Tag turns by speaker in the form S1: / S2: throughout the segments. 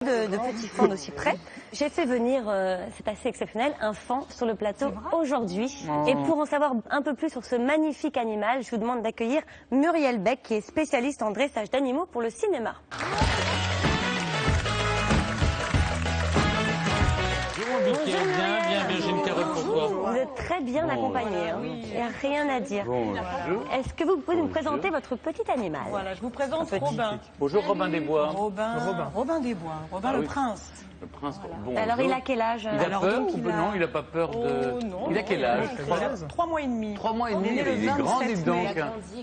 S1: De petits fans aussi près. J'ai fait venir, c'est assez exceptionnel, un fan sur le plateau aujourd'hui. Et pour en savoir un peu plus sur ce magnifique animal, je vous demande d'accueillir Muriel Beck, qui est spécialiste en dressage d'animaux pour le cinéma.
S2: Bonjour bien, Virginie Carotte pour toi.
S1: Vous êtes très bien accompagnée, hein. Il n'y a rien à dire. Est-ce que vous pouvez nous présenter votre petit animal?
S3: Voilà, je vous présente Robin.
S2: Bonjour Robin des Bois.
S3: Robin des Bois, Robin le prince.
S2: Le prince, bon.
S1: Alors il a quel âge?
S2: Il a peur ou non? Il n'a pas peur de...
S3: non.
S2: Il a quel âge?
S3: 3 mois et demi.
S2: 3 mois et demi, il est grand, dis donc.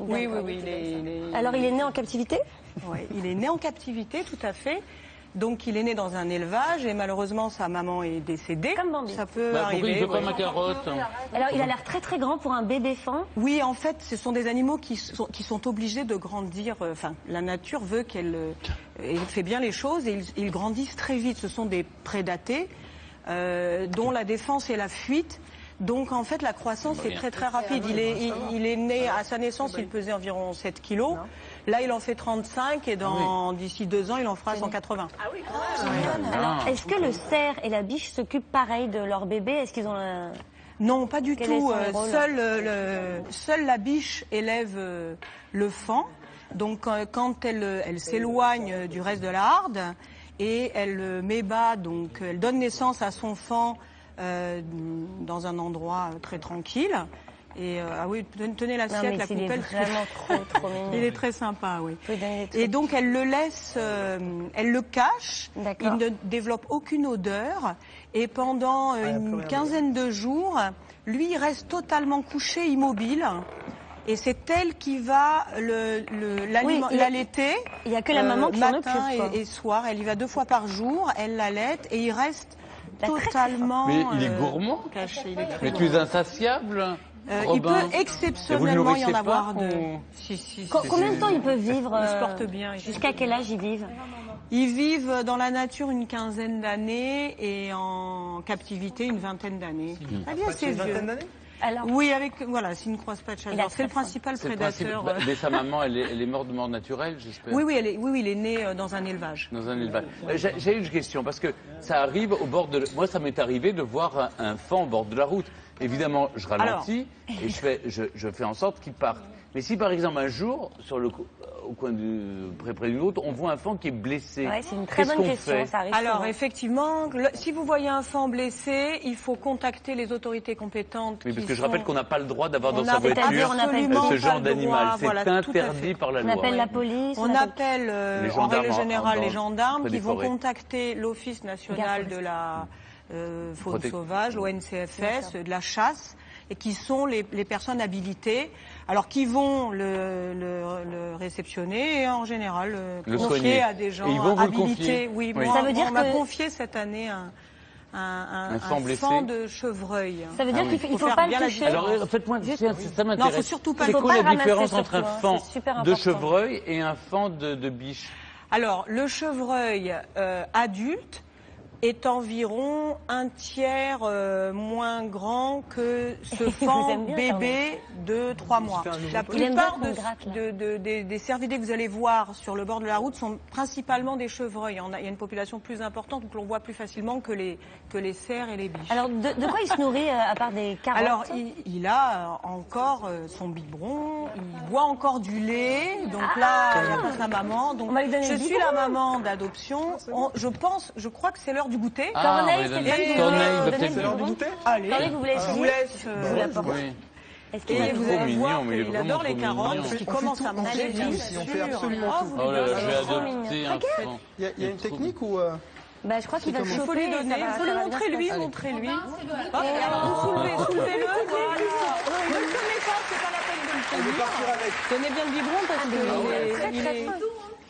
S3: Oui, il est...
S1: Alors il est né en captivité?
S3: Oui, il est né en captivité, tout à fait. Donc il est né dans un élevage et malheureusement sa maman est décédée.
S1: Comme Bambi.
S3: Ça peut
S2: Pourquoi
S3: arriver.
S2: il ne veut pas ma carotte?
S1: Alors il a l'air très très grand pour un bébé fan.
S3: Oui, en fait, ce sont des animaux qui sont obligés de grandir. Enfin, la nature veut qu'elle fait bien les choses et ils grandissent très vite. Ce sont des prédatés dont la défense est la fuite. Donc en fait la croissance est très très rapide. Il est né à sa naissance, il pesait environ 7 kilos. Là il en fait 35 et d'ici 2 ans il en fera 180. Ah oui,
S1: Alors est-ce que le cerf et la biche s'occupent pareil de leur bébé? Est-ce qu'ils ont un...
S3: Non, pas du tout.
S1: Rôles
S3: Seule la biche élève le faon. Donc quand elle s'éloigne du reste de la harde et elle met bas, donc elle donne naissance à son faon dans un endroit très tranquille. Et ah oui, tenez l'assiette, la coupelle.
S1: Il est vraiment trop mignon.
S3: Il est très sympa, oui. Et donc elle le laisse, elle le cache. Il ne développe aucune odeur. Et pendant une quinzaine de jours, lui, il reste totalement couché, immobile. Et c'est elle qui va l'allaiter.
S1: Il n'y a que la maman qui s'en occupe.
S3: Matin et soir. Elle y va 2 fois par jour. Elle l'allaite et il reste totalement.
S2: Mais il est gourmand.
S3: Caché. Il est très
S2: Mais tu es insatiable.
S3: il peut exceptionnellement y en avoir deux.
S1: Combien de temps ils peuvent vivre?
S3: Ils se portent bien.
S1: Jusqu'à quel âge ils vivent?
S3: Ils vivent dans la nature une quinzaine d'années et en captivité une vingtaine d'années. Très bien, c'est vieux.
S1: Alors,
S3: oui, s'ils ne croisent pas de chasseurs. C'est le principal prédateur.
S2: Mais sa maman, elle est morte de mort naturelle, j'espère.
S3: Oui, il est né dans un élevage.
S2: Dans un élevage. J'ai une question, parce que ça arrive au bord de... Moi, ça m'est arrivé de voir un faon au bord de la route. Évidemment, je ralentis et je fais en sorte qu'il parte. Mais si, par exemple, un jour, au coin près d'une route, on voit un faon qui est blessé.
S1: Ouais, c'est une très bonne question. Ça arrive
S3: alors,
S1: souvent.
S3: effectivement, si vous voyez un faon blessé, il faut contacter les autorités compétentes.
S2: Oui, parce que je rappelle qu'on n'a pas le droit d'avoir dans sa voiture ce genre d'animal. C'est interdit par la loi.
S1: On appelle la police.
S3: On appelle, en règle générale, les gendarmes qui vont
S2: forêts.
S3: contacter l'Office national de la faune sauvage, l'ONCFS, de la chasse, et qui sont les personnes habilitées, alors qui vont le réceptionner et en général le confier à des gens habilités. Oui, moi,
S1: ça veut dire
S3: on m'a confié cette année un faon de chevreuil.
S1: Ça veut dire qu'il ne faut pas le toucher.
S2: Alors faites-moi, ça m'intéresse.
S3: Non, faut surtout pas.
S2: C'est quoi la différence entre un faon de chevreuil et un faon de biche?
S3: Alors, le chevreuil adulte est environ un tiers moins grand que ce faon bébé de 3 mois. La plupart des cervidés que vous allez voir sur le bord de la route sont principalement des chevreuils. Il y a une population plus importante, donc on voit plus facilement que les cerfs et les biches.
S1: Alors, de quoi il se nourrit à part des carottes?
S3: Alors, il a encore son biberon, il boit encore du lait, donc là, il a pris sa maman. Donc, je suis la maman d'adoption. Je crois que c'est l'heure du goûter.
S1: Corneille,
S2: c'est l'heure
S1: du
S3: goûter. Allez,
S1: vous voulez essayer?
S3: Je vous laisse vous l'apporter. Et vous allez voir qu'il adore les carottes, parce qu'il commence à manger, bien sûr.
S4: On fait absolument tout.
S2: Oh là là, je vais adopter un faon.
S4: Il y a une technique ou...
S1: Bah, je crois qu'il va le choper.
S3: Il faut lui donner, il faut le montrer-lui, montrez-lui. Vous soulevez-le, voilà. Ne le tenez pas, c'est pas la peine de le tenir. Tenez bien le biberon parce qu'il est...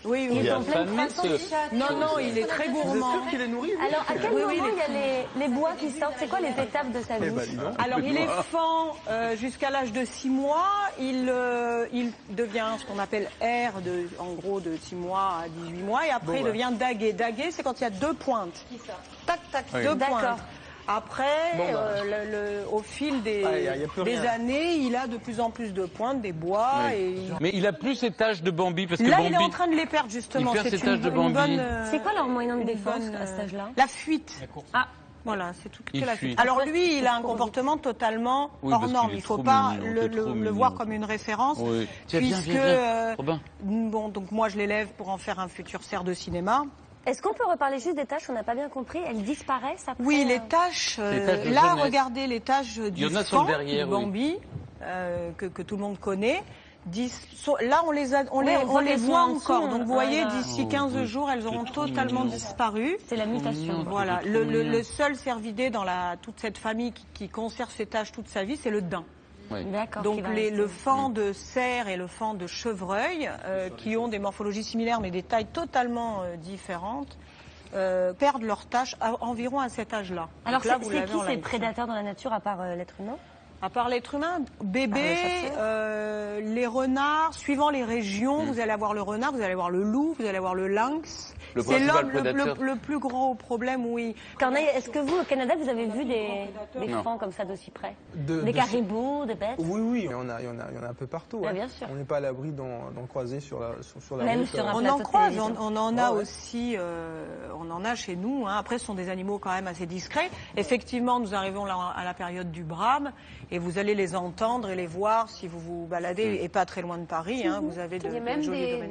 S3: Oui,
S1: il est en pleine croissance.
S3: Non, il est très gourmand.
S4: Vous êtes sûr qu'il est nourri?
S1: Alors, à quel moment il y a les bois qui sortent? C'est quoi les étapes de sa vie?
S3: Alors, il est faon jusqu'à l'âge de 6 mois. Il devient ce qu'on appelle R, en gros, de 6 mois à 18 mois. Et après, il devient daguet. Daguet, c'est quand il y a 2 pointes. Tac, tac, 2 pointes. Après, au fil des
S4: y a plus rien.
S3: années, il a de plus en plus de pointes, des bois.
S2: Oui.
S3: Et
S2: Mais il a plus ses taches de Bambi parce que
S3: là,
S2: Bambi...
S3: il est en train de les perdre justement.
S2: Il perd ses taches de
S3: une
S2: Bambi.
S3: bonne,
S1: C'est quoi leur moyen de
S3: une
S1: défense
S3: bonne,
S1: à cet âge-là?
S3: La fuite.
S1: Ah,
S3: Voilà, c'est tout que
S2: Il
S3: la
S2: fuit.
S3: fuite. Alors lui, il a un comportement totalement
S2: Oui,
S3: hors
S2: parce
S3: norme.
S2: qu'il est
S3: Il ne faut
S2: trop
S3: pas
S2: mignon,
S3: le,
S2: t'es trop
S3: le
S2: mignon.
S3: voir comme une référence,
S2: Oui. Tiens, viens,
S3: puisque
S2: viens. Robin.
S3: bon, donc moi je l'élève pour en faire un futur cerf de cinéma.
S1: est-ce qu'on peut reparler juste des tâches? On n'a pas bien compris. Elles disparaissent après?
S3: Oui, les tâches.
S2: Les tâches de
S3: là,
S2: jeunesse.
S3: regardez les tâches du
S2: y en a sur le
S3: fan,
S2: derrière,
S3: du
S2: oui.
S3: Bambi, que tout le monde connaît. Là, on les
S1: voit
S3: les
S1: qu'elles
S3: voit
S1: sont en dessous,
S3: encore. Donc, vous voyez,
S1: voilà.
S3: d'ici 15 jours, elles auront
S2: trop
S3: totalement
S2: mignon.
S3: disparu.
S1: C'est la mutation.
S3: Voilà.
S2: C'est trop mignon.
S3: Le seul cervidé dans toute cette famille qui conserve ses tâches toute sa vie, c'est le daim.
S2: Oui.
S1: D'accord.
S3: Donc
S1: qui va
S3: le
S1: rester.
S3: fan de cerf et le fan de chevreuil, qui ont des morphologies similaires mais des tailles totalement différentes, perdent leurs tâches environ à cet âge-là.
S1: Alors,
S3: Donc là,
S1: c'est
S3: vous
S1: qui
S3: l'avez en
S1: ces
S3: live.
S1: prédateurs dans la nature à part l'être humain?
S3: À part l'être humain, bébé,
S1: les chasseurs.
S3: les renards, suivant les régions, vous allez avoir le renard, vous allez avoir le loup, vous allez avoir le lynx.
S2: Le
S3: C'est
S2: principal
S3: l'homme
S2: prédateur.
S3: le plus gros problème, oui.
S1: Corneille, est-ce que vous, au Canada, vous avez vu des
S2: Non.
S1: fans comme ça d'aussi près?
S4: De-
S1: Des
S4: de-
S1: caribous, des bêtes?
S4: Oui, il y en a un peu partout.
S1: Ah,
S4: ouais.
S1: bien sûr.
S4: On n'est pas à l'abri d'en croiser sur la
S1: Même
S4: route.
S1: sur un
S3: On
S1: plateau
S3: en
S1: de
S3: croise,
S1: télévision.
S3: on en a
S4: Ouais, ouais.
S3: aussi, on en a chez nous. Hein. Après, ce sont des animaux quand même assez discrets. Effectivement, nous arrivons là à la période du brame et vous allez les entendre et les voir si vous vous baladez et pas très loin de Paris. Hein. Vous avez
S5: Il y a même
S3: jolis
S5: des
S3: domaines.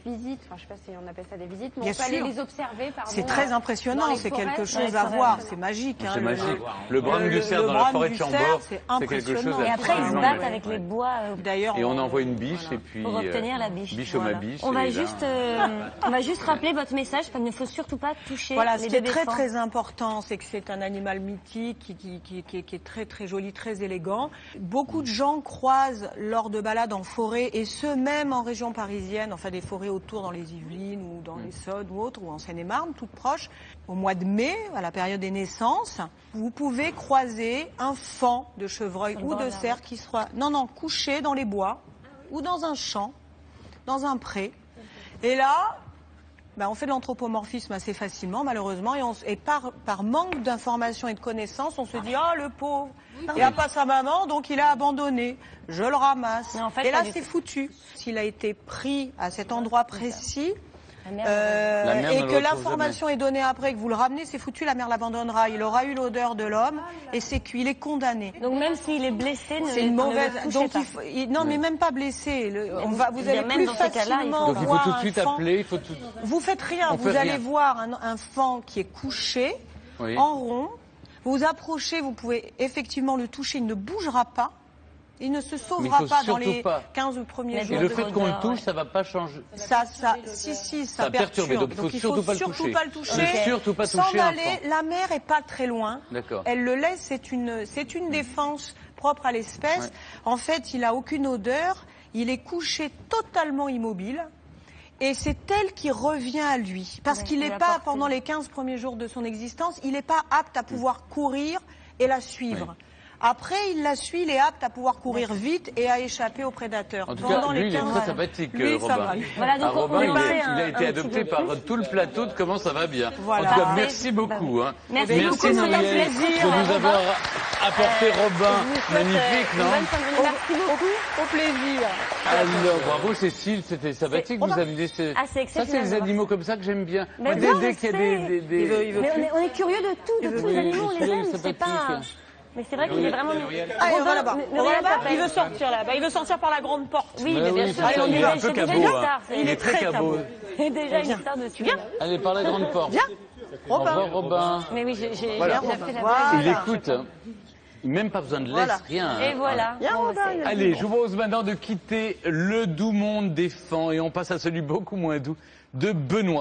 S5: visites, enfin je sais pas si on appelle ça des visites, mais
S3: Bien
S5: on peut aller
S3: sûr.
S5: les observer. Pardon,
S3: C'est très
S5: dans
S3: impressionnant,
S5: les
S3: c'est
S5: forêts.
S3: quelque
S5: Ouais,
S3: chose à voir, c'est magique. Hein,
S2: C'est magique. Le brame du cerf dans la
S3: brame
S2: forêt de
S3: du cerf,
S2: Chambord,
S3: c'est
S2: c'est quelque chose
S3: impressionnant.
S1: Et après, ils se
S2: absolument
S1: battent
S2: magnifique.
S1: avec les bois
S3: D'ailleurs,
S2: Et on envoie une biche et puis...
S1: pour obtenir la biche.
S2: Biche au
S1: Voilà.
S2: mabiche.
S1: On va
S2: et là-
S1: juste rappeler votre message, parce qu'il ne faut surtout pas toucher
S3: Voilà,
S1: les
S3: ce qui est
S1: bébés
S3: très
S1: fans.
S3: très important, c'est que c'est un animal mythique qui est très très joli, très élégant. Beaucoup de gens croisent lors de balades en forêt, et ce même en région parisienne, enfin des forêts autour dans les Yvelines ou dans l'Essonne ou autres, ou en Seine-et-Marne, toutes proches. Au mois de mai, à la période des naissances, vous pouvez croiser un faon de chevreuil
S1: Sur le
S3: ou
S1: bord
S3: de
S1: de la
S3: cerf qui sera couché dans les bois ou dans un champ, dans un pré. Et là, on fait de l'anthropomorphisme assez facilement, malheureusement, et par manque d'informations et de connaissances, on se dit « Ah, le pauvre, il n'a pas sa maman, donc il a abandonné, je le ramasse.
S1: Mais en fait,
S3: Et
S1: pas
S3: là,
S1: du
S3: c'est
S1: tout.
S3: foutu. S'il a été pris à cet endroit précis,
S1: La mère,
S2: La mère ne
S3: et
S2: le
S3: que
S2: retrouve
S3: l'information est donnée après, que vous le ramenez, c'est foutu, la mère l'abandonnera. Il aura eu l'odeur de l'homme, et c'est cuit, il est condamné.
S1: Donc même s'il est blessé,
S3: C'est une mauvaise.
S1: ne le touchez
S3: Donc
S1: pas.
S3: non, mais même pas blessé. Vous
S1: Je veux dire,
S3: allez
S1: même
S3: plus
S1: dans ces cas-là, il faut-
S3: facilement
S2: Donc il faut
S3: voir
S2: tout de
S3: un
S2: suite
S3: faon.
S2: appeler, il faut tout...
S3: Vous faites rien.
S2: On
S3: Vous
S2: fait
S3: allez
S2: rien.
S3: voir un faon qui est couché
S2: Oui.
S3: en rond. Vous vous approchez, vous pouvez effectivement le toucher. Il ne bougera pas. Il ne se
S2: Mais
S3: sauvera
S2: il faut
S3: pas dans
S2: surtout
S3: les
S2: pas.
S3: 15 premiers
S1: Mais
S3: jours.
S2: Et le
S1: de
S2: fait qu'on le
S1: odeur,
S2: touche,
S1: ouais.
S2: ça va pas changer.
S3: Ça
S2: Ça perturbe,
S3: perturbe.
S2: donc il faut surtout pas le
S3: surtout
S2: toucher.
S3: pas le toucher.
S2: Ne surtout pas
S3: S'en
S2: toucher un
S3: aller,
S2: faon.
S3: la mère est pas très loin.
S2: D'accord.
S3: Elle le laisse, c'est une défense propre à l'espèce.
S2: Ouais.
S3: En fait, il a aucune odeur, il est couché totalement immobile. Et c'est elle qui revient à lui. Parce
S1: Ouais,
S3: qu'il
S1: il
S3: n'est
S1: la
S3: pas,
S1: porte.
S3: pendant les 15 premiers jours de son existence, il n'est pas apte à pouvoir courir et la suivre. Après, il la suit, il est apte à pouvoir courir vite et à échapper aux prédateurs.
S2: En tout
S3: Pendant
S2: cas,
S3: les
S2: lui, il est
S3: 15
S2: très sympathique,
S3: Lui, ça
S2: Robin.
S3: va.
S1: Voilà, donc
S2: Ah, Robin,
S1: on
S2: il,
S1: va
S2: est-
S1: faire
S2: il a été
S1: un
S2: adopté
S1: petit peu
S2: par
S1: plus.
S2: tout le plateau de Comment ça va bien.
S3: Voilà.
S2: En tout cas,
S1: Parfait.
S2: merci beaucoup. Hein.
S1: Merci beaucoup, ça fait
S2: Muriel,
S1: plaisir,
S2: de nous
S1: Robin.
S2: avoir apporté Robin.
S1: Je vous souhaite,
S2: Magnifique,
S1: une
S2: non
S1: bonne fin de journée. Merci beaucoup.
S3: Au plaisir.
S2: Alors, bravo Cécile, c'était sympathique.
S3: C'est-
S2: Vous amenez
S1: Ah, c'est
S2: Ça, c'est
S1: exceptionnel,
S2: les
S1: Robin.
S2: animaux comme ça que j'aime bien.
S1: Mais
S2: Moi,
S1: bien,
S2: dès
S1: je
S2: qu'il y a
S1: sais.
S3: Il veut
S1: Mais
S3: plus.
S1: on est curieux de tout, de tous les
S2: Oui,
S1: animaux, on
S2: je
S1: les
S2: suis
S1: aime, c'est
S2: sympathique.
S1: pas... Mais c'est vrai qu'il est vraiment...
S3: Allez, on va là-bas.
S1: Muriel
S3: On va là-bas.
S1: s'appelle.
S3: Il veut sortir là-bas. Il veut sortir par la grande porte.
S1: Oui,
S2: Bah
S1: mais bien
S2: oui,
S1: sûr.
S2: c'est ça,
S3: on y
S2: il est
S3: va.
S2: un peu
S1: C'est déjà
S2: cabot.
S1: une
S2: hein.
S1: star,
S2: Il est très cabot.
S1: C'est déjà une star de cinéma.
S2: Allez, par la grande porte.
S3: Viens.
S2: Au revoir Robin.
S1: Mais oui, j'ai
S2: Voilà.
S1: déjà fait la
S3: Voilà.
S1: blague.
S2: Il écoute. Hein. Même pas besoin de laisse,
S3: Voilà.
S2: rien. hein.
S1: Et voilà.
S3: Viens,
S1: Bon,
S3: Robin,
S1: c'est-
S3: viens.
S2: Allez, je vous propose maintenant de quitter le doux monde des fans et on passe à celui beaucoup moins doux de Benoît.